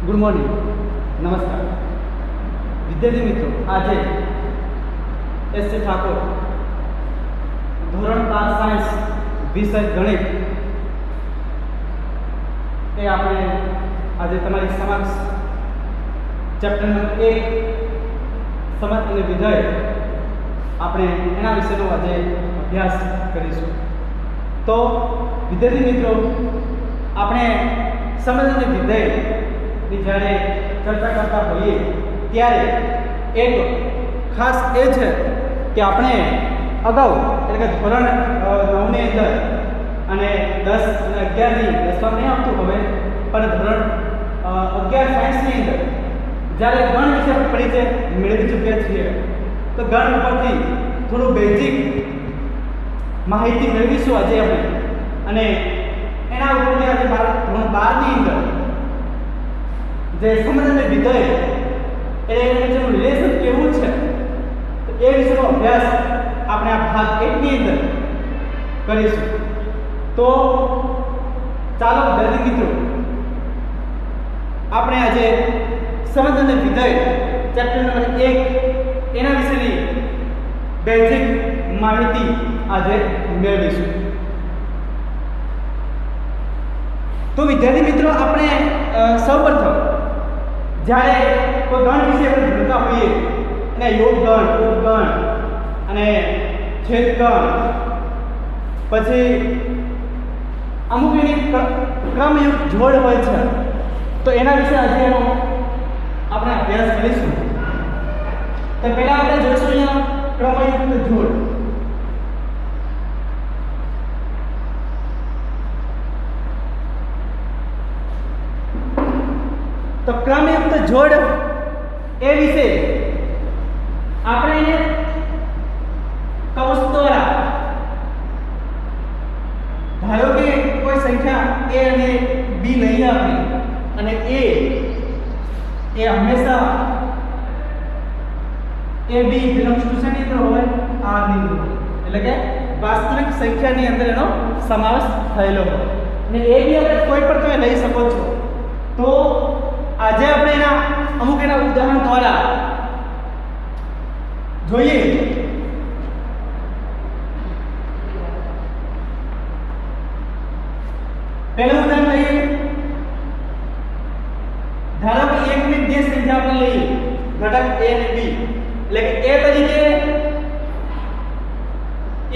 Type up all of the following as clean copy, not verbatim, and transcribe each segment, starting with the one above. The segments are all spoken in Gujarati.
गुड मॉर्निंग, नमस्कार विद्यार्थी मित्रों। आज एस सी ठाकुर धोरण 5 साइंस विषय गणित ए आपणे आज तमारी समक्ष चैप्टर नंबर 1 समझ અને વિધેય આપણે એના વિશેનો આજે અભ્યાસ કરીશું। તો વિદ્યાર્થી મિત્રો, આપણે સમજ અને વિધેય ની જ્યારે ચર્ચા કરતા હોઈએ ત્યારે એક ખાસ એ છે કે આપણે અગાઉ એટલે કે ધોરણ 9 ની અંદર અને 10 અને 11 ની દસમાં નહીં આવતું હવે, પણ ધોરણ 11 સાયન્સની અંદર જ્યારે ગણ વિશે પરિચય મેળવી ચૂક્યા છીએ, તો ગણ ઉપરથી થોડું બેઝિક માહિતી મેળવીશું આજે આપણે। અને એના ઉપરથી આજે ધોરણ 12 ની અંદર જે સમજ અને વિધેય એટલે જેનું રિલેશન કેવું છે તો એ વિશેનો અભ્યાસ આપણે આ ભાગ 1 ની અંદર કરીશું। તો ચાલો વિદ્યાર્થી મિત્રો, આપણે આજે સમજ અને વિધેય ચેપ્ટર નંબર 1 એના વિશેની બેઝિક માહિતી આજે મેળવીશું। તો વિદ્યાર્થી મિત્રો, આપણે સૌપ્રથમ જ્યારે કોઈ ગણ વિશે આપણે ભણતા હોઈએ અને યોગ ગણ, ઉપગણ અને છેદ ગણ, પછી અમુક એની ક્રમયુક્ત જોડ હોય છે, તો એના વિશે આજે એનો આપણે અભ્યાસ કરીશું। તો પહેલા આપણે જોઈશું અહીંયા ક્રમયુક્ત જોડ। તો ક્રમયુક્ત જોડ એ વિશે આપણે એને કૌંસ દ્વારા, ધારો કે કોઈ સંખ્યા a અને b લઈએ આપણે, અને a એ હંમેશા a b બિલોંગ્સ ટુ શેની અંદર હોય? r ની અંદર, એટલે કે વાસ્તવિક સંખ્યાની અંદર એનો સમાવેશ થયેલો હોય। અને a b આપણે કોઈ પણ તમે લઈ શકો છો। તો આજે આપણે એના અમુક ઉદાહરણ દ્વારા જોઈએ। પહેલું ઉદાહરણ લઈએ। ધારો કે એક ની બે સંખ્યા આપણે લઈએ, ઘટક a અને b, એટલે કે a તરીકે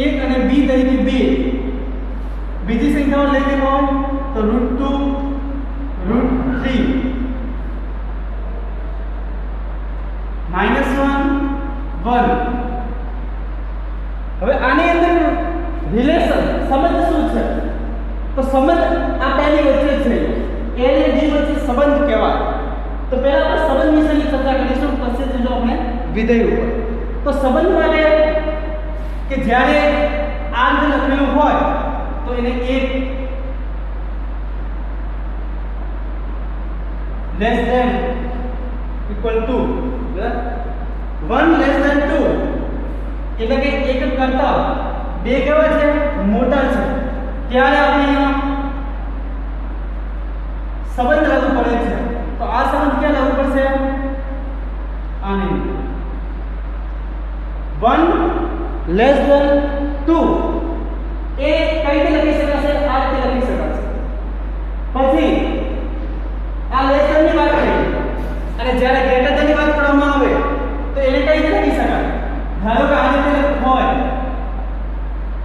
1 અને b તરીકે 2। બીજી સંખ્યાઓ લેવી હોય તો √2 √3 -1 1। હવે આની અંદર રિલેશન સંબંધ શું છે? તો સંબંધ આ બેની વચ્ચે છે, a અને b વચ્ચે સંબંધ કહેવાય। તો પહેલા આપણે સંબંધ વિશેની ચર્ચા કરીશું, પછી જો આપણે વિધેય ઉપર। તો સંબંધ માટે કે જ્યારે આ અંદર લખેલું હોય તો એને 1 less than equal to 1 less than 2, એટલે કે 1 કરતા 2 કેવા છે? મોટા છે, ત્યારે આપણે સંબંધ લાગુ પડે છે। તો આ સંબંધ ક્યાં લાગુ પડશે? આને 1 less than 2 એ કઈ રીતે લખી શકાશે? આ રીતે લખી શકાશે। પછી આ લેસ ધેન ની વાત કરી, અને જ્યારે ગ્રેટર ધેન ની વાત કરવામાં આવે તો એને કઈ રીતે લખી શકાય? ધારો કે આ રીતે હોય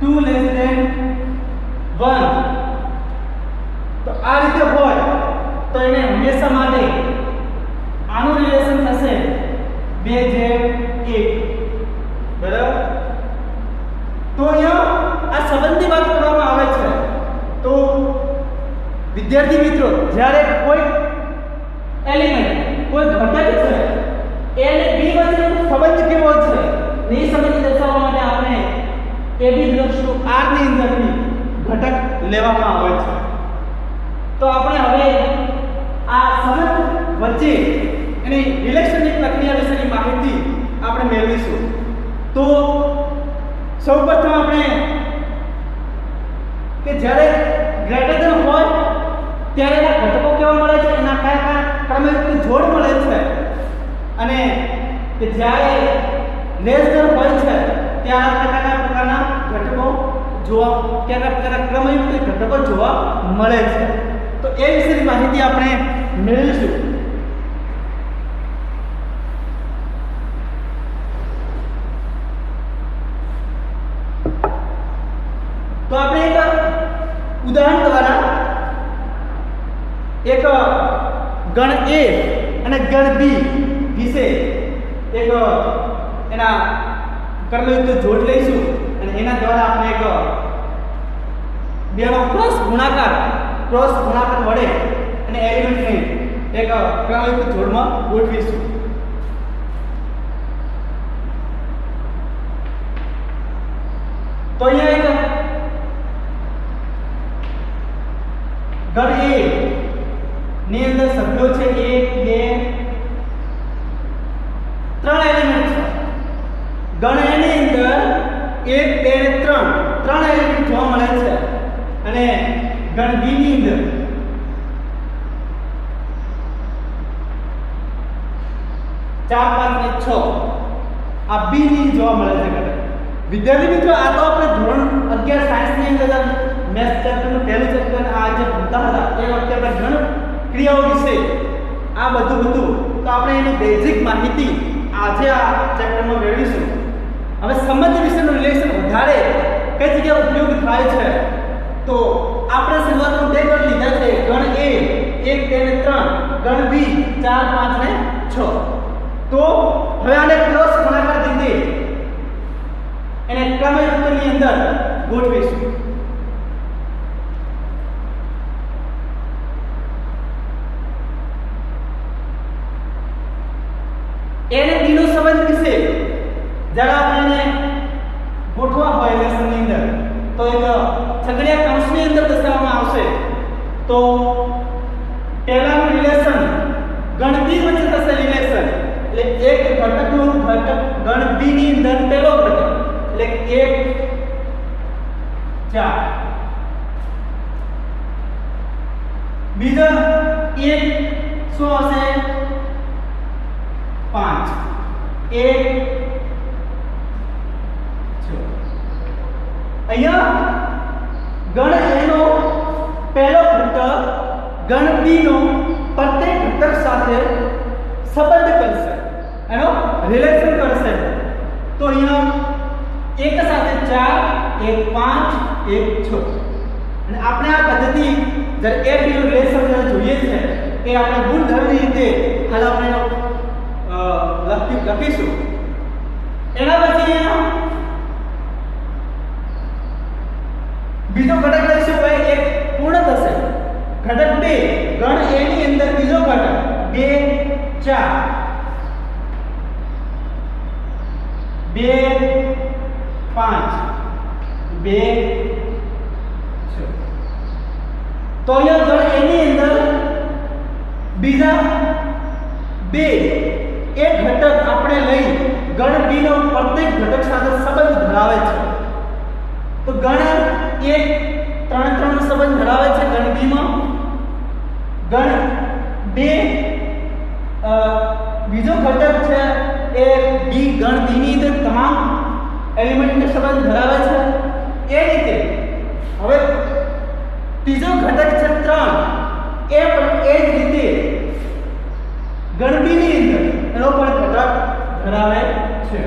2 less than 1, તો આ રીતે હોય તો એને હંમેશા માટે આનું રિલેશન થશે 2:1, બરાબર? તો અહીંયા આ સંબંધની વાત કરવામાં આવે છે। તો વિદ્યાર્થી મિત્રો, જ્યારે કોઈ એલિમેન્ટ, કોઈ ઘટક છે, a અને b વચ્ચેનો સંબંધ કેવો છે એ સંબંધ દર્શાવવા માટે આપણે a b belongs to r ની અંદરથી ઘટક લેવામાં આવે છે। તો આપણે હવે આ સંબંધ વચ્ચે એની રિલેશનની પ્રક્રિયા વિશેની માહિતી આપણે મેળવીશું। તો સૌપ્રથમ આપણે કે જ્યારે ગ્રેટર ધેન હોય ત્યારે એના ઘટકો કેવા મળે છે, એના કયા કયા ક્રમિક જોડ મળે છે અને કે જ્યારે લેસ ધેન હોય છે ત્યારે પ્રકારના ઘટકો જોવા પ્રકારના ક્રમયુક્ત ઘટકો જોવા મળે છે. તો એ વિશેની માહિતી આપણે મેળવીશું. તો આપણે એક ઉદાહરણ દ્વારા એક ગણ A અને ગણ B વિશે એક એના કર્મયુક્ત જોડ લઈશું અને એના દ્વારા આપણે એક બેનો ક્રોસ ગુણાકાર વડે અને એલિમેન્ટને એક ક્રમયુક્ત જોડમાં ગોઠવીશું. તો અહીંયા એક ગણ A ની અંદર સભ્યો છે 1 2 3 એલિમેન્ટ છે. ગણ A ની અંદર 1 2 3 એલિમેન્ટ જોવા મળે છે અને ગણ B ની અંદર 4 5 અને 6 આ B ની જોવા મળે છે. વિદ્યાર્થી મિત્રો, આ તો આપણે ધોરણ 11 સાયન્સ ની અંદર મેથ્સ ચેપ્ટરનું પહેલું ચેપ્ટર આ જે ભણતા હતા એ વખતે આપણે ઘણ ક્રિયાઓ વિશે આ બધું હતું. તો આપણે એની બેઝિક માહિતી આજે આ ચેપ્ટરમાં મેળવીશું. હવે સંબંધ વિશેનું રિલેશન વધારે કઈ જગ્યાએ ઉપયોગ થાય છે તો આપણે શરૂઆતમાં બે ગણ લીધા છે. ગણ A 1 2 3, ગણ B 4 5 અને 6. તો હવે આને ક્રોસ ગુણાકાર રીતે એને ક્રમયુક્તની અંદર ગોઠવીશું. એને B નો સંબંધ વિશે જ્યારે આપણે એને ગોઠવા હોય લેસનની અંદર તો એક છગડીયા કૌંસની અંદર દર્શાવવામાં આવશે. તો પહેલાનું રિલેશન ગણ B વચ્ચે થશે રિલેશન, એટલે એક ઘટકનું ઘટક ગણ B ની અંદર પહેલો ઘટક એટલે 1 4, બીજો 1 શું હશે 5 1 6. અહીંયા ગણ A નો પહેલો ઘટક ગણ B નો પ્રત્યેક ઘટક સાથે સંબંધ કરશે, એનો રિલેશન કરશે. તો અહીંયા એક સાથે 4 1 5 1 6 અને આપણે આ પદ્ધતિ જ્યારે A B નું રિલેશન જોઈએ છે એ આપણે ગુણધર્મની રીતે હાલ આપણે લખીશું. એના પછી બીજો ઘટક લઈશું ભાઈ એક પૂર્ણ થશે. ઘટક 2 ગણ A ની અંદર બીજો ઘટક 2 4 2 5 2 6. તો અહીંયા ગણ A ની અંદર બીજા 2 એક ઘટક આપણે લઈ ગણ B નો પ્રત્યેક ઘટક સાથે સંબંધ ધરાવે છે. તો ગણ 1 3 3 નો સંબંધ ધરાવે છે ગણ B માં. ગણ 2 બીજો ઘટક છે એ B ગણ B ની અંદર તમામ એલિમેન્ટનો સંબંધ ધરાવે છે. એ રીતે હવે ત્રીજો ઘટક છે 3 એ પણ એ જ રીતે ગણ B ની અંદર એનો પણ ઘટક ધરાવે છે.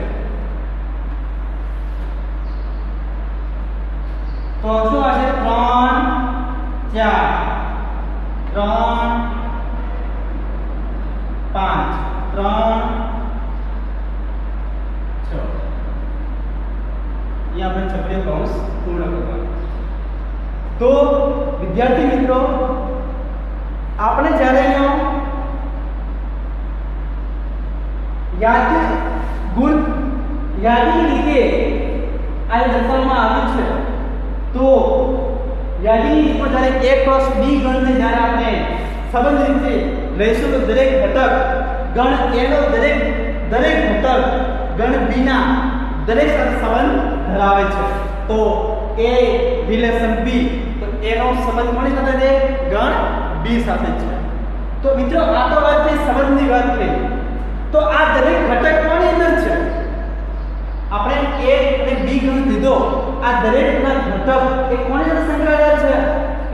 તો શું હશે 3 4 3 5 3 6. यहाँ पर छपड़ियों कौंस पूर्ण करवाना. तो विद्यार्थी मित्रों, आपने જ્યારે યાદી રીતે આ દર્શાવવામાં આવ્યું છે. તો યાદીની રીતમાં જ્યારે A ક્રોસ B ગણને જ્યારે આપણે સંબંધ રીતે લઈશું તો દરેક ઘટક ગણ A નો દરેક ઘટક ગણ B ના દરેક સાથે સંબંધ ધરાવે છે. તો A રિલેશન B, તો A નો સંબંધ કોની સાથે છે? ગણ B સાથે છે. તો મિત્રો આ તો વાત થઈ સંબંધની વાત થઈ. તો આ દરેક ઘટક કોની અંદર છે? આપણે a અને b ગણ દીધો. આ દરેકના ઘટક એ કોની સાથે સંકળાયેલા છે?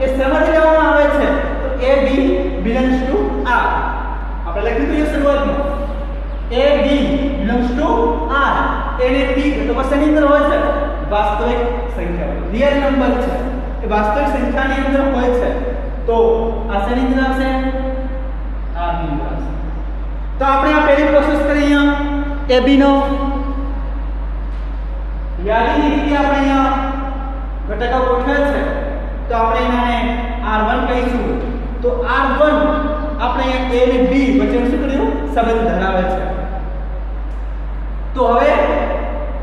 એ શેમાંથી લેવામાં આવે છે? તો a b belongs to r. આપણે લખી દઈએ શરૂઆતમાં a b belongs to r. a ને b ઘટકો શેની અંદર હોય છે? વાસ્તવિક સંખ્યા, રિયલ નંબર છે. એ વાસ્તવિક સંખ્યાની અંદર હોય છે. તો આ શેની અંદર આવશે? r ની અંદર આવશે. તો આપણે આ પહેલી પ્રોસેસ કરી અહીંયા ab નો યાદીની રીતે આપણે અહીંયા ઘટકો ગોઠવેલ છે. તો આપણે એને r1 કહીશું. તો r1 આપણે અહીંયા a અને b વચ્ચે શું કર્યું? સંબંધ ધરાવે છે. તો હવે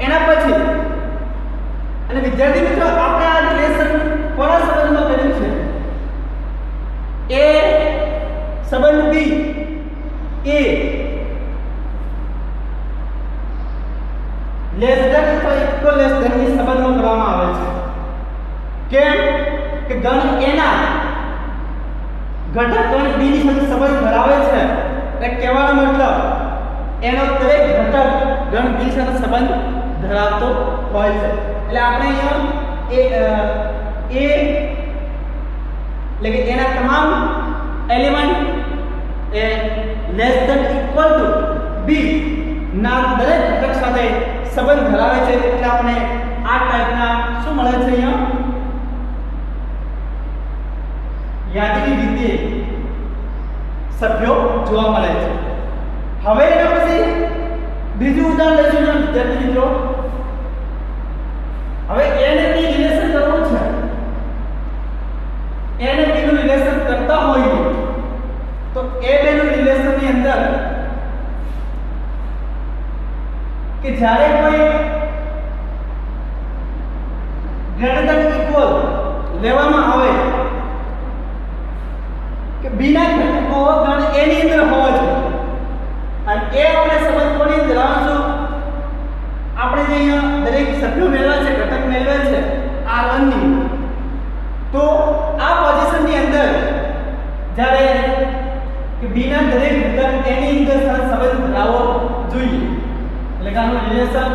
એના પછી અને વિદ્યાર્થી મિત્રો આપણે આ રિલેશન કોના સંબંધમાં કર્યું છે? a સંબંધ b a લેસ ધેન અથવા ઇક્વલ લેસ ધેન ની સંબંધમાં કરવામાં આવે છે. કેમ કે ગણ a ના ઘટક ગણ b ની સાથે સંબંધ ધરાવે છે. એટલે કહેવાનો મતલબ એનો દરેક ઘટક ગણ b સાથે સંબંધ ધરાવતો હોય છે. એટલે આપણે અહીંયા a એટલે કે એના તમામ એલિમેન્ટ એ less than equal to b ના દરેક ઘટક સાથે સંબંધ ધરાવે છે. એટલે આપણે આ ટાઈપના શું મળે છે? અહીંયા યાદીની રીતે સભ્યો જોવા મળે છે. હવે એના પછી બીજું ઉદાહરણ લઈશું વિદ્યાર્થી મિત્રો. હવે a અને b રિલેશન કરવું છે. a અને b નું રિલેશન કરતા હોઈએ તો a બે નું રિલેશન ની અંદર કે જ્યારે કોઈ ગ્રેટર ધેન ઇક્વલ લેવામાં આવે કે b ના ઘટકો ગણ a ની અંદર હોવા જોઈએ. અને એ આપણે સંબંધ કોની અંદર ધરાવશું? આપણે જે અહીંયા દરેક સભ્યો મેળવ્યા છે, ઘટક મેળવ્યા છે r1 ની. તો આ પોઝિશન ની અંદર જ્યારે કે b ના દરેક ઘટક a ની અંદર સાથે સંબંધ ધરાવવો જોઈએ. એટલે કે આનું રિલેશન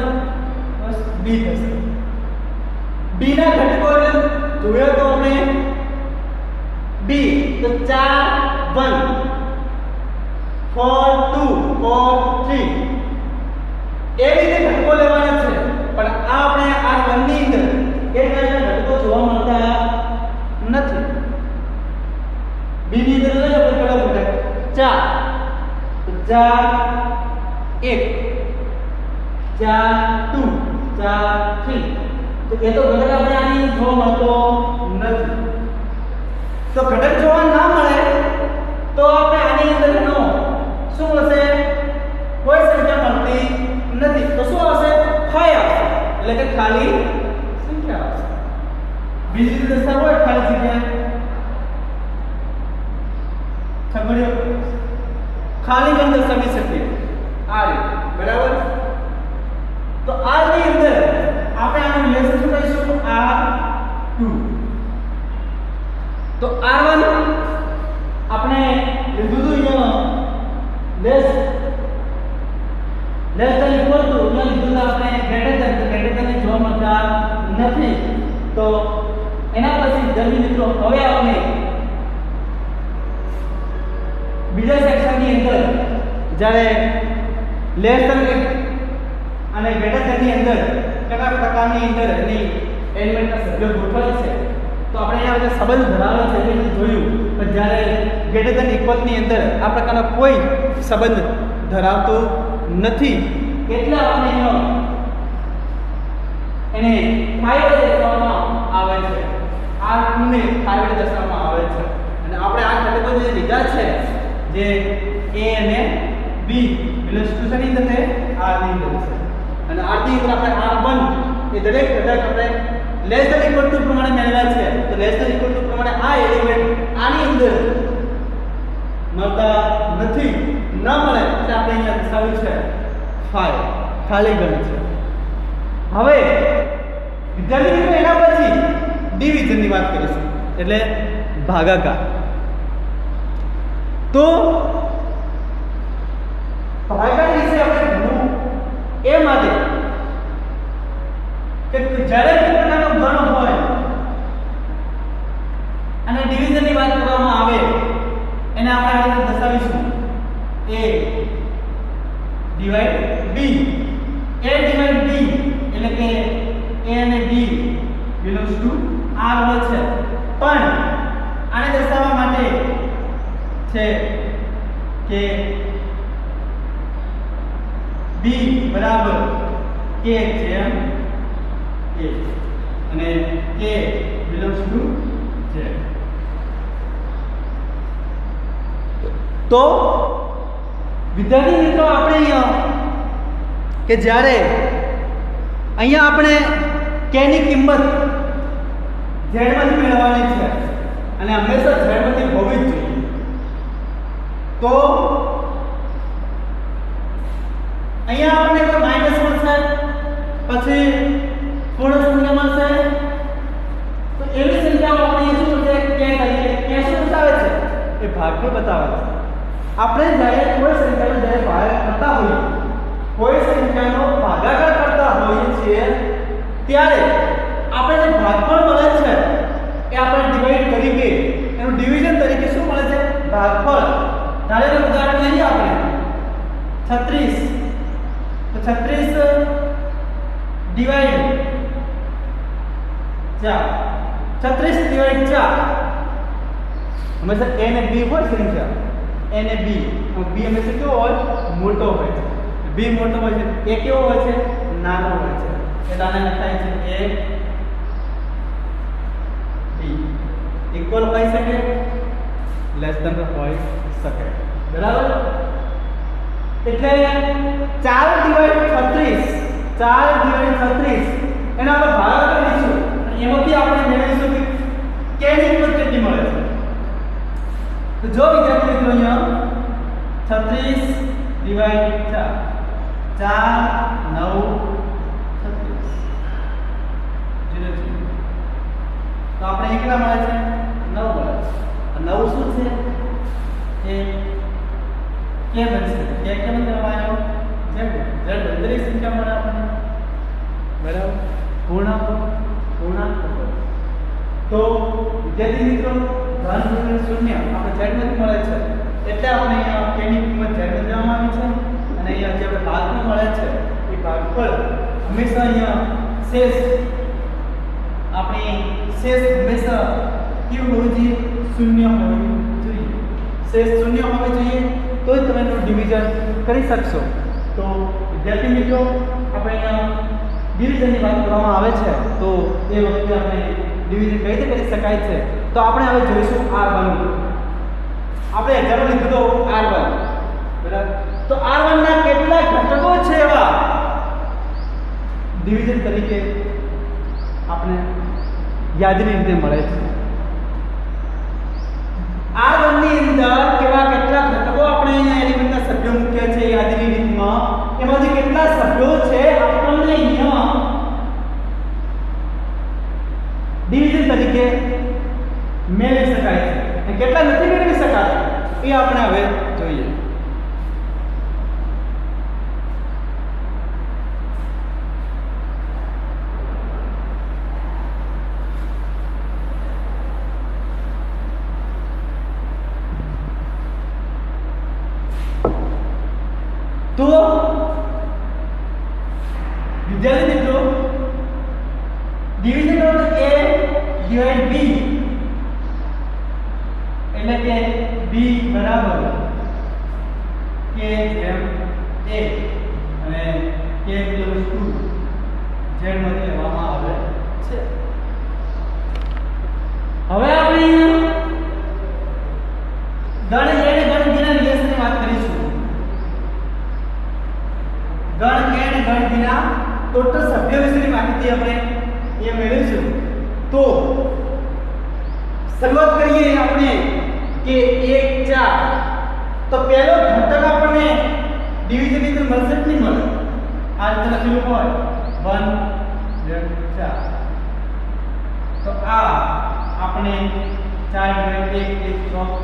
બસ b થશે. b ના ઘટકો જોઈએ તો આપણે b તો 4 1 4 2 4 3 એ રીતે ઘટકો લેવાના છે. પણ આ આપણે r1 ની અંદર એ ટાઈપના ઘટકો જોવા મળતા નથી. b ની અંદર લઈએ આપણે કયો ઘટક? 4 1 4 2 4 3 તો એ તો ઘટક આપણે આની જોવા મળતો નથી. તો ઘટક જોવા ના મળે તો આપણે આની અંદર નો શું હશે? કોઈ સંખ્યા મળતી નથી. તો શું આવશે? 5 આવશે. એટલે કે ખાલી સંખ્યા આવશે. બીજી રીતે દર્શાવો હોય ખાલી જગ્યા છગડીઓ ખાલી ગણ દર્શાવી શકીએ આ રીતે. બરાબર? તો r ની અંદર આપણે આનું રિલેશન શું કહીશું? r2. તો r1 આપણે લીધું હતું અહીંયા લેસ ધેન ઇક્વલ ટુ અહીંયા લીધું આપણે ગ્રેટર ધેન જોવા મળતા નથી. તો એના પછી વિદ્યાર્થી મિત્રો હવે આપણે બીજા સેક્શનની અંદર જ્યારે લેસ ધેન અને ગ્રેટર ધેન ની અંદર કયા પ્રકારની અંદર એની એલિમેન્ટના સભ્યો ગોઠવાય છે તો આપણે અહીંયા જે સંબંધ ધરાવે છે એ જોયું. પણ જ્યારે ગ્રેટર ધેન ઇક્વલ ની અંદર આ પ્રકારનો કોઈ સંબંધ ધરાવતો નથી એટલે આપણે એને 5 વડે દર્શાવવામાં આવે છે. આ ને 5 વડે દર્શાવવામાં આવે છે. અને આપણે આ ઘટકો જે લીધા છે જે a અને b બિલોંગ્સ ટુ શેની અંદર છે? r ની અંદર છે. અને r ની અંદર આપણે r1 એ દરેક ઘટક આપણે લેસ ધેન ઇક્વલ ટુ પ્રમાણે મેળવ્યા છે. તો લેસ ધેન ઇક્વલ ટુ પ્રમાણે આ એલિમેન્ટ આની અંદર મળતા નથી. ન મળે એટલે આપણે અહીંયા દર્શાવ્યું છે 5 ખાલી ગણ છે. હવે વિદ્યાર્થી મિત્રો એના પછી ડિવિઝન ની વાત કરીશું એટલે ભાગાકાર. તો ભાગાકાર વિશે આપણે ભણવું એ માટે કે જ્યારે કોઈ પ્રકારનો ગણ હોય અને ડિવિઝનની વાત કરવામાં આવે એને આપણે આ રીતે દર્શાવીશું a divide b a divide b એટલે કે a અને b બિલોંગ્સ ટુ r હોય છે પણ આને દર્શાવવા માટે છે કે b બરાબર k જેમ a અને k બિલોંગ્સ ટુ z તો વિદ્યાર્થી મિત્રો આપણે અહીંયા કે જ્યારે અહીંયા આપણે k ની કિંમત z માંથી મેળવવાની છે અને હંમેશા z માંથી હોવી જ જોઈએ તો અહીંયા આપણને કોઈ માઈનસ મળશે પછી પૂર્ણ સંખ્યા મળશે તો એવી સંખ્યાઓ આપણે શું મળશે k તરીકે k શું બતાવે છે એ ભાગફળ બતાવે છે આપણે જ્યારે કોઈ સંખ્યાનો જ્યારે ભાગ કરતા હોઈએ કોઈ સંખ્યાનો ભાગાકાર કરતા હોઈએ છીએ ત્યારે આપણે જે ભાગફળ મળે છે એ આપણે ડિવાઈડ તરીકે એનું ડિવિઝન તરીકે શું મળે છે ભાગફળ ધારો કે ઉદાહરણ લઈએ આપણે 36 તો 36 ડિવાઈડ 4 36 ડિવાઈડ 4 હંમેશા a અને b હોય સંખ્યા a અને b હંમેશા કેવો હોય મોટો હોય છે b મોટો હોય છે a કેવો હોય છે નાનો હોય છે એટલે આને લખાય છે a b ઇક્વલ હોઈ શકે લેસ ધેન હોઈ શકે બરાબર એટલે 4 ડિવાઇડ 36 એનો આપણે ભાગાકાર કરીશું અને એમાંથી આપણે મેળવીશું કે k ની કિંમત કેટલી મળે છે તો જો વિદ્યાર્થી મિત્રો અહીંયા 36 ડિવાઇડ 4 9 36 0 તો આપણે કેટલા મળે છે 9 મળે છે 9 શું છે એ કે બનશે કે કેમ કરવાનો જેમ દરેક સંખ્યા મળે આપણને બરાબર પૂર્ણાંક તો વિદ્યાર્થી મિત્રો ધન ઋણ શૂન્ય આપણે z માંથી મળે છે એટલે આપણે અહીંયા k ની કિંમત z માં દેવામાં આવી છે અને અહીંયા જે આપણે ભાગફળ મળે છે એ ભાગફળ હંમેશા અહીંયા શેષ હંમેશા કેવું હોવું જોઈએ શૂન્ય હોવું જોઈએ શેષ શૂન્ય હોવું જોઈએ તો જ તમે એનું ડિવિઝન કરી શકશો તો વિદ્યાર્થી મિત્રો આપણે અહીંયા ડિવિઝનની વાત કરવામાં આવે છે તો એ વખતે આપણે ડિવિઝન કઈ રીતે કરી શકાય છે તો આપણે હવે જોઈશું r1 આપણે એક્ઝામ્પલ લીધું તો r1 બરાબર તો r1 ના કેટલા ઘટકો છે એવા ડિવિઝન તરીકે આપણે યાદીની રીતે મળે છે r1 ની અંદર કેટલા ઘટકો આપણે અહીંયા એલિમેન્ટના સભ્યો મૂક્યા છે યાદીની રીતમાં એમાંથી કેટલા સભ્યો છે આપણને અહીંયા ડિવિઝન તરીકે મેળવી શકાય છે અને કેટલા નથી મેળવી શકાતા એ આપણે હવે જોઈએ તો વિદ્યાર્થી મિત્રો division of a divide b એટલે કે b બરાબર k જેમ a અને k બિલોંગ્સ ટુ z માંથી લેવામાં આવે છે હવે આપણે ગણ a અને ગણ b ના રિલેશનની વાત કરીશું ગણ a અને ગણ b ના ટોટલ સભ્યો વિશેની માહિતી આપણે એ મેળવીશું તો શરૂઆત કરીએ આપણે કે 1 4 તો પહેલો ઘટક આપણને ડિવિઝન ની અંદર મળશે કે નહીં મળે આ રીતે લખેલું હોય 1 4 તો આ આપણે 4 1 1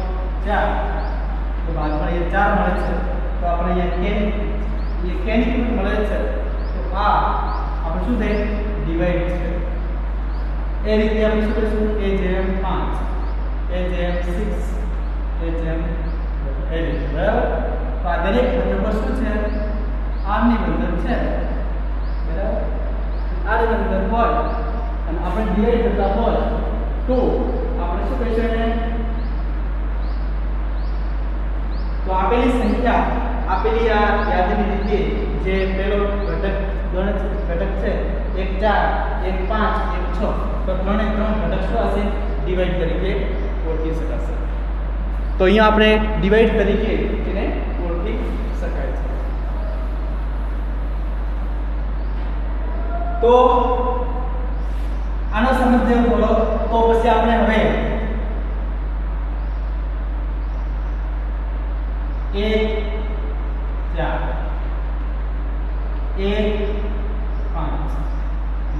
6 4 તો ભાગફળ એ 4 મળે છે તો આપણે અહીંયા k ની કિંમત મળે છે તો આ આપણે શું થાય ડિવાઈડ છે એ રીતે આપણે શું કરીશું a જેમ 5 a જેમ 6 a જેમ એ રીતે બરાબર તો આ દરેક નંબર શું છે r ની બંધન છે બરાબર r ની બંધન હોય અને આપણે ડિવાઈડ કરતા હોય તો આપણે શું કહીશું એને તો આપેલી સંખ્યા આપેલી આ યાદીની રીતે જે પેલો ઘટક છે 1 4 1 5 1 6 તો ત્રણે ત્રણ ઘટક શું હશે ડિવાઈડ તરીકે ઓળખી શકાશે તો અહીંયા આપણે ડિવાઈડ તરીકે એને ઓળખી શકાય છે તો આનો સમજ્યો બોલો તો પછી આપણે હવે 1 4 1 5 1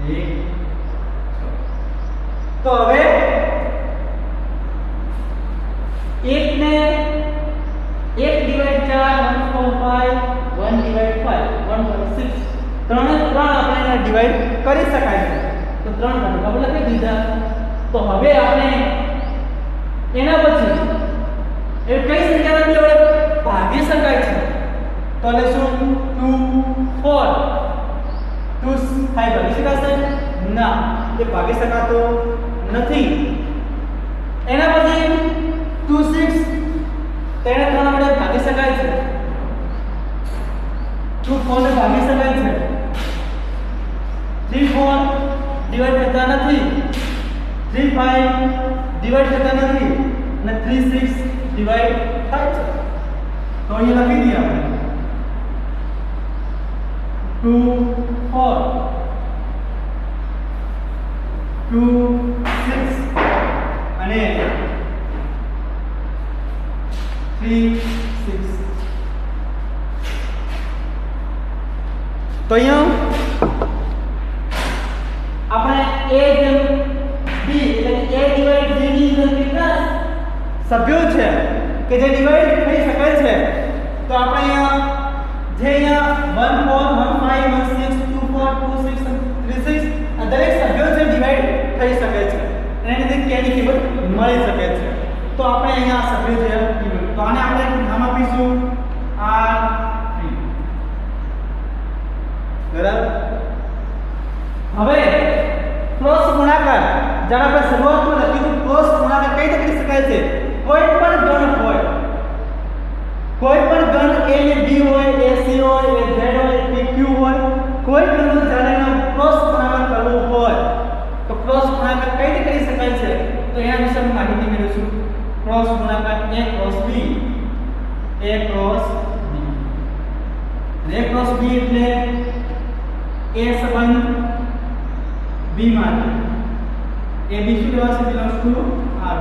6 તો હવે 1 ને 1 ડિવાઈડ 4 1/5 1 ડિવાઈડ 5 1/6 ત્રણે ત્રણ આપણે એને ડિવાઈડ કરી શકાય છે તો ત્રણ ઘટક આપણે લખી દીધા તો હવે આપણે એના પછી એ કઈ સંખ્યાને આપણે ભાગી શકાય છે તો લેશું 2 4 2 5 ભાગી શકાશે ના એ ભાગી શકાતો નથી એના પછી 2 6 તેને ત્રણ આપણે ભાગી શકાય છે 2 4 ને ભાગી શકાય છે 3 4 ડિવાઈડ થતા નથી 3 5 ડિવાઈડ થતા નથી અને 3 6 ડિવાઈડ થાય છે તો અહીંયા લખી દઈએ આપણે 2 4 2 6 અને 3 6 તો અહીંયા આપણે a જેમ b એટલે કે a ડિવાઇડ b ની અંદર કેટલા સભ્યો છે કે જે ડિવાઇડ થઈ શકે છે તો આપણે અહીંયા જે અહીંયા 1 4 1 5 1 6 2 4 2 6 3 6 આ દરેક સભ્યો છે ડિવાઇડ થઈ શકે છે એની રીતે k ની કિંમત મળી શકે છે તો આપણે અહીંયા સભ્યો છે કિંમત તો આને આપણે નામ આપીશું r3 બરાબર હવે ક્રોસ ગુણાકાર જ્યારે આપણે શરૂઆતમાં લખ્યું ક્રોસ ગુણાકાર કઈ રીતે કરી શકાય છે કોઈ પણ ગણ હોય કોઈ પણ ગણ a ને b હોય a c હોય a z હોય a p q હોય કોઈ ગણનો જ્યારે એનો ક્રોસ ગુણાકાર કરવો હોય તો ક્રોસ ગુણાકાર કઈ રીતે કરી શકાય છે તો એના વિશે માહિતી મેળવીશું ક્રોસ ગુણાકાર a cross b a cross b એટલે a સંબંધ b માટે a b શું લેવાશે બિલોંગ્સ ટુ r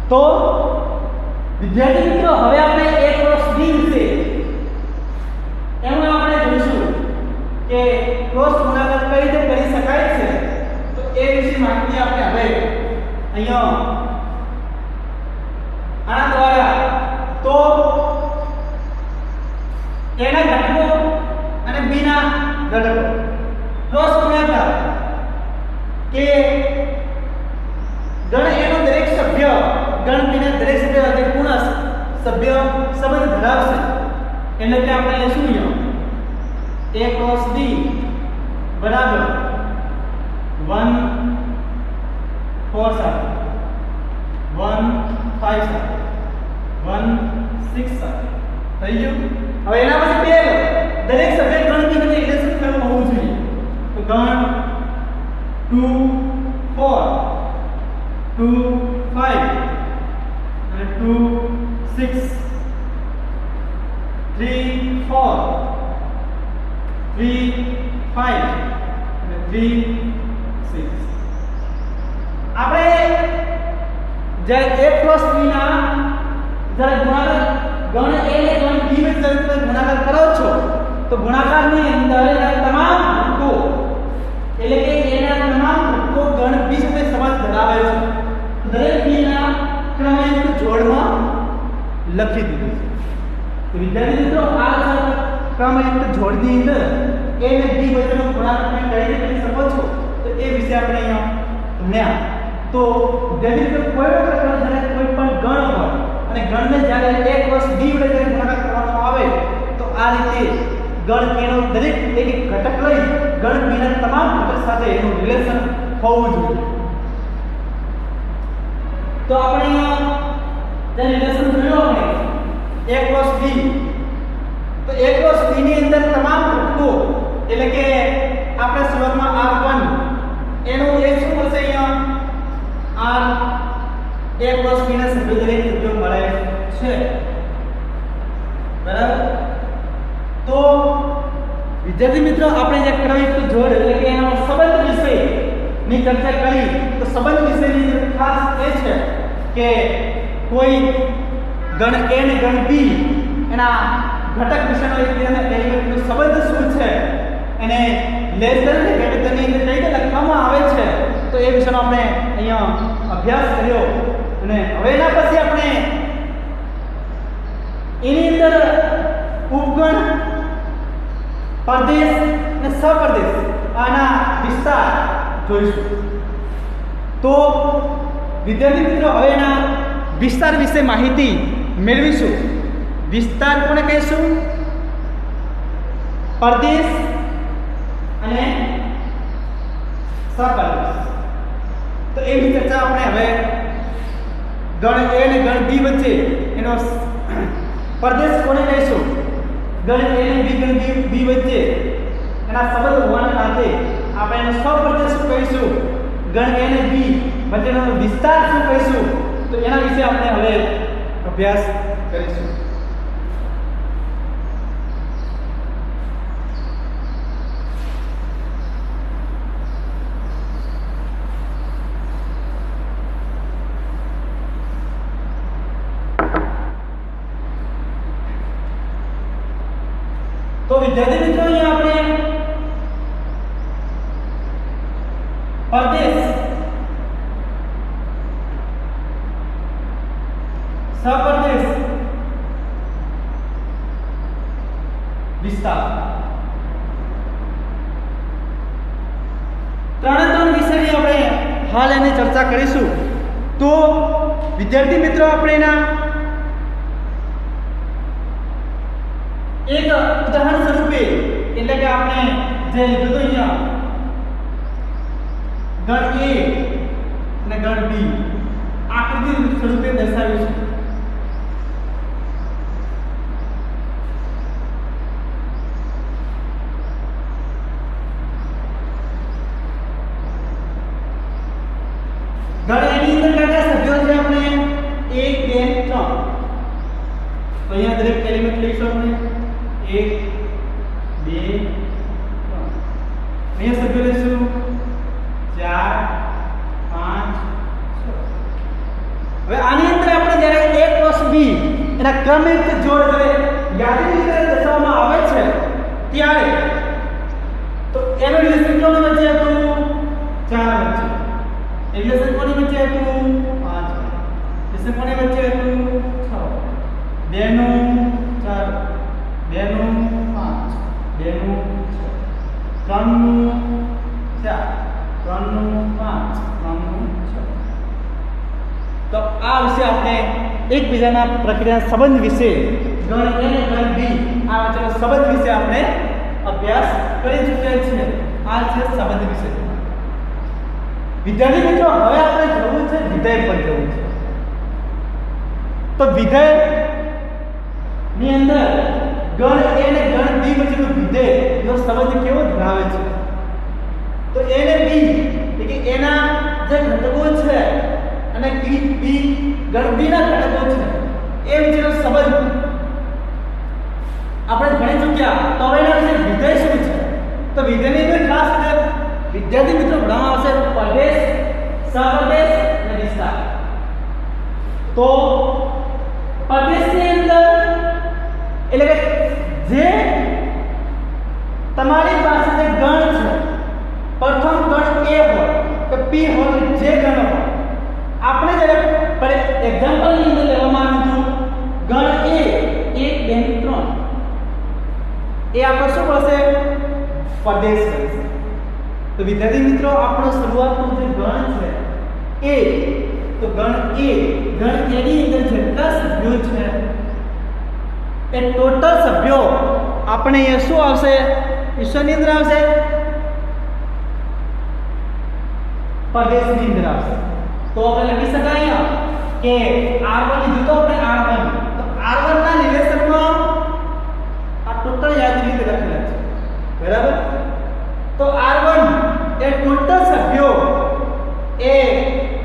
તો વિદ્યાર્થી મિત્રો હવે આપણે a ક્રોસ b વિશે એમાં આપણે જોઈશું કે ક્રોસ ગુણાકાર કઈ રીતે કરી શકાય છે તો એ વિશે માહિતી આપણે હવે અહીંયા આના દ્વારા તો a ના ઘટકો અને b ના ઘટકો ક્રોસ ગુણાકાર કે ગણ a નો દરેક સભ્ય ગણ b ના દરેક સભ્ય સાથે પૂર્ણ સભ્ય સંબંધ ધરાવશે એટલે કે આપણે લેશું અહીંયા a ક્રોસ b બરાબર 1 4 સાથે 1 5 સાથે 1 6 સાથે થઈ ગયું હવે એના પછી પહેલો દરેક સભ્ય ગણની વચ્ચે રિલેશન કરવું હોવું જોઈએ તો ગણ 2 4 2 5 અને 2 6 3 4 3 5 અને 3 6 આપણે જ્યારે a ક્રોસ b ના જ્યારે ગુણાકાર ગણ a ને ગણ b વચ્ચે ગુણાકાર કરો છો તો ગુણાકારની અંદર તમામ ઘટકો એટલે કે a ના તમામ ઘટકો ગણ લખી દીધું છે. તો વિદ્યાર્થી મિત્રો આ ક્રમયુક્ત જોડની અંદર a અને b વચ્ચેનો ગુણાકાર તમે કઈ રીતે કરી શકો છો તો એ વિશે આપણે અહીંયા ભણ્યા. તો વિદ્યાર્થી મિત્રો કોઈ પણ જ્યારે કોઈ પણ ગણ હોય અને ગણને જ્યારે a + b વડે જ્યારે ગુણાકાર કરવામાં આવે તો આ રીતે ગણ k નો દરેક એક ઘટક લઈ ગણ b ના તમામ ઘટક સાથે એનું રિલેશન હોવું જોઈએ. તો આપણે જે રિલેશન જોયો આપણે a + b તો a + b ની અંદર તમામ ઘટકો એટલે કે આપણે શરૂઆતમાં r1 એનું એક શું મળશે અહીંયા r a + b ના સભ્યો દરેક સભ્યો મળે છે. બરાબર. તો વિદ્યાર્થી મિત્રો આપણે જે ક્રમયુક્ત જોડ એટલે કે એનો સંબંધ વિશે ની ચર્ચા કરી તો સંબંધ વિશેની ખાસ એ છે કે કોઈ ગણ a અને ગણ b એના ઘટક વિશેનો એકબીજાના એલિમેન્ટનો સંબંધ શું છે એને લેસ ધેન કે ગ્રેટર ધેન ની અંદર કઈ રીતે લખવામાં આવે છે તો એ વિશેનો આપણે અહીંયા અભ્યાસ કર્યો. અને હવે એના પછી આપણે એની અંદર ઉપગણ પ્રદેશ અને સહપ્રદેશ આના વિસ્તાર જોઈશું. તો વિદ્યાર્થી મિત્રો હવે એના વિસ્તાર વિશે માહિતી મેળવીશું. વિસ્તાર કોને કહીશું? પ્રદેશ અને સહપ્રદેશ. તો એની ચર્ચા આપણે હવે ગણ a અને ગણ b વચ્ચે એનો પ્રદેશ કોને કહીશું? ગણ a અને ગણ b વચ્ચે એના સંબંધ હોવાના નાતે આપણે એનો સહપ્રદેશ શું કહીશું? ગણ a અને b વચ્ચેનો વિસ્તાર શું કહીશું? તો એના વિશે આપણે હવે અભ્યાસ કરીશું. તો વિદ્યાર્થી મિત્રો અહીંયા આપણે પ્રદેશ સહપ્રદેશ વિસ્તાર ત્રણ વિષયની આપણે હાલ એની ચર્ચા કરીશું. તો વિદ્યાર્થી મિત્રો આપણે એના એક ઉદાહરણ સ્વરૂપે એટલે કે આપણે જે લીધું તો અહીંયા ગણ a અને ગણ b આકૃતિ સ્વરૂપે દર્શાવ્યું છે. ગણ a ની અંદર કેટલા સભ્યો છે? આપણે 1 2 3. તો અહીંયા દરેક એલિમેન્ટ લઈશું આપણે 1 2 3. અહીંયા સભ્યો લઈશું 4 5 6. હવે આની અંદર આપણે જ્યારે a + b એના ક્રમયુક્ત જોડ જ્યારે યાદી રીતે દર્શાવવામાં આવે છે ત્યારે તો એનો રિલેશન કોની વચ્ચે હતું? 4 વચ્ચે. રિલેશન કોની વચ્ચે હતું? 5. રિલેશન કોની વચ્ચે હતું? 6. 2 નું 4 2 નું 5 2 નું 6 3 નું 4 3 નું 5 3 નું 6. તો આ વિશે આપણે એકબીજાના પ્રક્રિયા સંબંધ વિશે ગણ a અને ગણ b આ વચ્ચેનો સંબંધ વિશે આપણે અભ્યાસ કરી ચૂક્યા છીએ. આ છે સંબંધ વિશે. વિદ્યાર્થી મિત્રો હવે આપણે જોવું છે વિધેય પર જવું છે. તો વિધેય ની અંદર ગણ a અને ગણ b વચ્ચેનો વિધેયનો સંબંધ કેવો ધરાવે છે? તો a અને b એટલે કે એના જે ઘટકો છે અને b ગણ b ના ઘટકો છે એ વચ્ચેનો સંબંધ આપણે ભણી ચૂક્યા. તો હવે એના વિશે વિધેય શું છે? તો વિધેયની અંદર ખાસ વિદ્યાર્થી મિત્રો ભણવામાં આવશે પ્રદેશ, સહપ્રદેશ અને વિસ્તાર. તો પ્રદેશની અંદર એટલે કે જે તમારી પાસે જે ગણ છે પ્રથમ ગણ a હોય કે p હોય જે ગણ હોય આપણે જ્યારે એક્ઝામ્પલની અંદર લેવામાં આવ્યું હતું ગણ એ 1 2 3 એ આપણો શું બનશે પ્રદેશ બનશે તો વિદ્યાર્થી મિત્રો આપણો શરૂઆતનો જે ગણ છે એ તો ગણ એ ની અંદર જેટલા સભ્યો છે એ ટોટલ સભ્યો આપણે એ શું આવશે ઈશ્વરની અંદર આવશે પ્રદેશની અંદર આવશે તો આપણે લખી શકાય કે R1 લીધું તો આપણે R1 તો R1 ના રિલેશનમાં આ ટોટલ યાદ રીતે લખેલા છે બરાબર તો R1 એ ટોટલ સભ્યો એ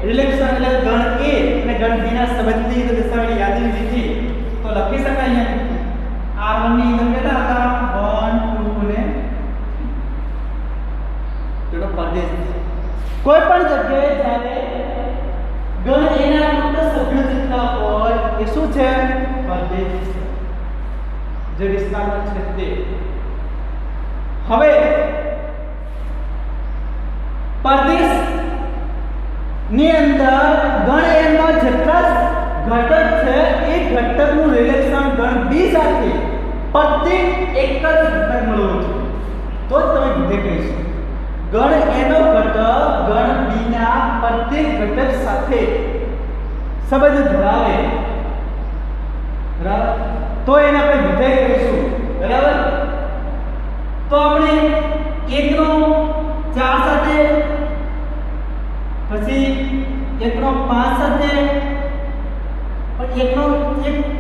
રિલેશન એટલે ગણ A અને ગણ B ના સંબંધની દર્શાવેલી યાદીની લીધી તો લખી શકાય અહીંયા R1 ની અંદર કેટલા હતા 1 2 ને તેનો પ્રદેશ કોઈ પણ જગ્યાએ જ્યારે ગણ A ના ટોટલ સભ્યો જેટલા હોય એ શું છે પ્રદેશ જે વિસ્તારમાં છે તે હવે પ્રદેશ ની અંદર ગણ A માં જેટલા ઘટક છે એ ઘટકનું રિલેશન ગણ B સાથે પ્રત્યેક એક જ ઘટક મળવું છે તો જ તમે વિધેય કહીશું ગણ A નો ઘટક ગણ B ના પ્રત્યેક ઘટક સાથે સંબંધ ધરાવે બરાબર તો એને આપણે વિધેય કહીશું બરાબર તો આપણે 1 નો 4 સાથે પછી 1 નો 5 સાથે પણ 1 નો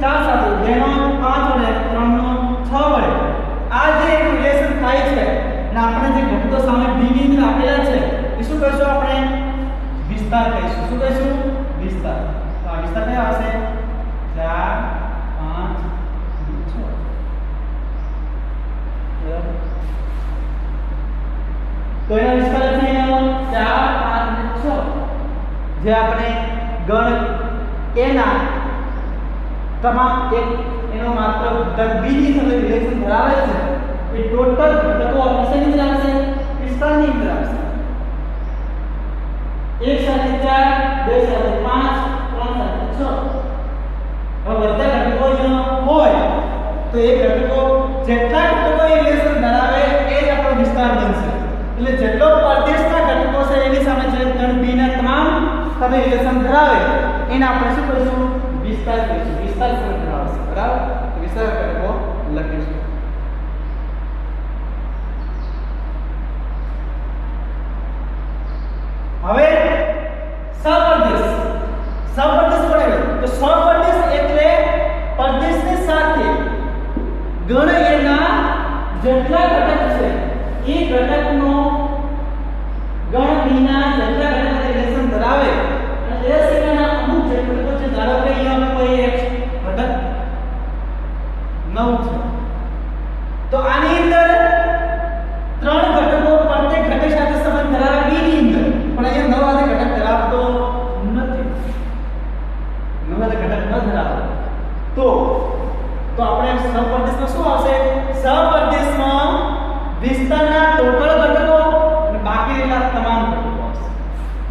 4 સાથે 2 નો 5 વડે 3 નો 6 વડે આ જે રિલેશન થાય છે અને આપણે જે ઘટકો સામે B ની અંદર આપેલા છે એ શું કહીશું આપણે વિસ્તાર કહીશું શું કહીશું વિસ્તાર તો આ વિસ્તાર કયો આવશે 4 5 6 તો એનો વિસ્તાર છે 4 5 અને 6 જે આપણે ગણ A ના તમામ એક એનો માત્ર ઘટક B ની સાથે રિલેશન ધરાવે છે એ ટોટલ ઘટકો આપણી અંદર આવશે વિસ્તારની અંદર આવશે 1 સાથે 4 2 સાથે 5 3 સાથે 6 હવે બધા ઘટકો હોય તો એ ઘટકો જેટલા ઘટકો એ રિલેશન ધરાવે એ જ આપણો વિસ્તાર બનશે એટલે જેટલો પ્રદેશના ઘટકો છે એની સામે જે ગણ B ના તમામ સાથે રિલેશન ધરાવે એને આપણે શું કહીશું વિસ્તાર કહીશું વિસ્તાર સામે ધરાવશે બરાબર તો વિસ્તાર ઘટકો લખીશું હવે સહપ્રદેશ પડે તો સહપ્રદેશ એટલે પ્રદેશની સાથે ગણ A ના જેટલા ઘટક છે એ ઘટકનો ગણ B ના જેટલા ઘટક રિલેશન ધરાવે અને એ સિવાયના અમુક ઘટકો છે ધારો કે અહીંયા કોઈ એક ઘટક 9 છે તો આની અંદર 3 ઘટકો પ્રત્યેક ઘટક સાથે સંબંધ ધરાવે B ની અંદર પણ અહીંયા 9 આદે ઘટક ધરાવતો નથી 9 આદે ઘટક ન ધરાવે તો આપણે સહપ્રદેશમાં શું આવશે સહપ્રદેશમાં વિસ્તારના ટોટલ ઘટકો અને બાકી રહેલા તમામ ઘટકો આવશે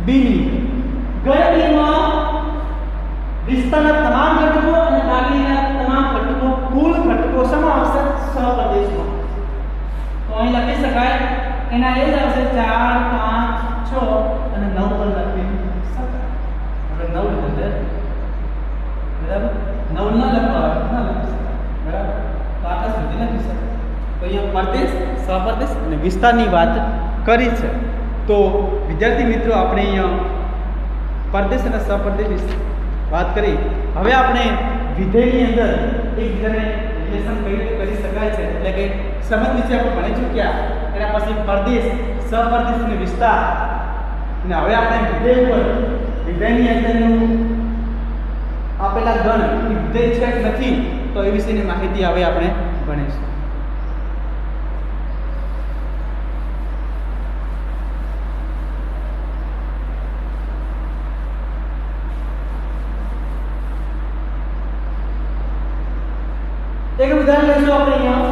B ની ગણ B માં વિસ્તારના તમામ ઘટકો અને બાકી રહેલા તમામ ઘટકો કુલ ઘટકો શેમાં આવશે સહપ્રદેશમાં તો અહીં લખી શકાય એના એ જ આવશે 4 5 6 અને 9 પર લખી શકાય આપણે 9 લીધે બરાબર 9 ના લખવા ના લખી બરાબર તો આટલા સુધી લખી શકાય તો અહીંયા પ્રદેશ સહપ્રદેશ અને વિસ્તારની વાત કરી છે તો વિદ્યાર્થી મિત્રો આપણે અહીંયા પ્રદેશ અને સહપ્રદેશ વિશે વાત કરી હવે આપણે વિધેયની અંદર એકબીજાને રિલેશન કઈ રીતે કરી શકાય છે એટલે કે સંબંધ વિશે આપણે ભણી ચૂક્યા એના પછી પ્રદેશ સહપ્રદેશ અને વિસ્તાર અને હવે આપણે વિધેય પર વિધેયની અંદરનું આપેલા ગણ વિધેય છે કે નથી તો એ વિશેની માહિતી હવે આપણે ભણીશું एक उदाहरण लेशो આપણે અહીંયા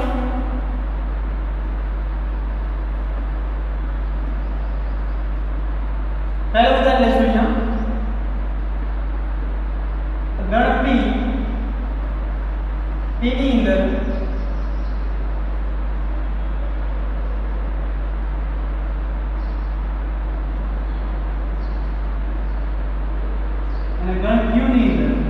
પહેલું ઉદાહરણ લેશું અહીંયા ગણ P અને ગણ ક્યુની અંદર